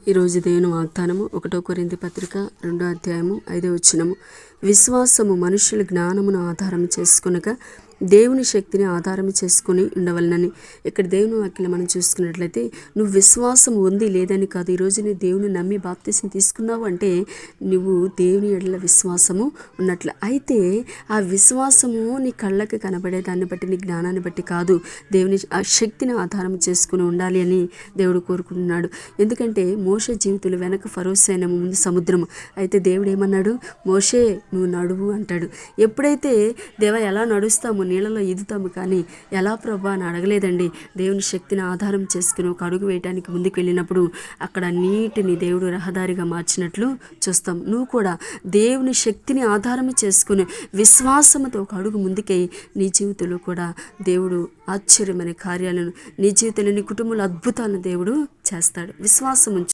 ఈరోజు దేవుని వాగ్దానము 1 కొరింథీ పత్రిక 2వ అధ్యాయము 5వ వచనము. విశ్వాసము మనుషుల జ్ఞానమును ఆధారం చేసుకొనక దేవుని శక్తిని ఆధారం చేసుకుని ఉండవలనని. ఇక్కడ దేవుని వాక్యం మనం చూసుకున్నట్లయితే నువ్వు విశ్వాసం ఉంది లేదని కాదు. ఈరోజు నీ దేవుని నమ్మి బాప్తిసం తీసుకున్నావు అంటే నువ్వు దేవుని ఎడల విశ్వాసము ఉన్నట్లు. అయితే ఆ విశ్వాసము నీ కళ్ళకి కనబడే దాన్ని బట్టి, నీ జ్ఞానాన్ని బట్టి కాదు, దేవుని ఆ శక్తిని ఆధారం చేసుకుని ఉండాలి అని దేవుడు కోరుకుంటున్నాడు. ఎందుకంటే మోషే జీవితంలో వెనక ఫరో సైన్యము, ముందు సముద్రము. అయితే దేవుడు ఏమన్నాడు? మోషే నువ్వు నడువు అంటాడు. ఎప్పుడైతే దేవా ఎలా నడుస్తాము, నీళ్ళలో ఈదుతాము, కానీ ఎలా ప్రభా అని అడగలేదండి. దేవుని శక్తిని ఆధారం చేసుకుని ఒక అడుగు వేయడానికి ముందుకు వెళ్ళినప్పుడు అక్కడ నీటిని దేవుడు రహదారిగా మార్చినట్లు చూస్తాం. నువ్వు కూడా దేవుని శక్తిని ఆధారం చేసుకుని విశ్వాసంతో ఒక అడుగు ముందుకై నీ జీవితంలో కూడా దేవుడు ఆశ్చర్యమైన కార్యాలను, నీ జీవితంలో నీ కుటుంబంలో అద్భుతాలను దేవుడు చేస్తాడు. విశ్వాసం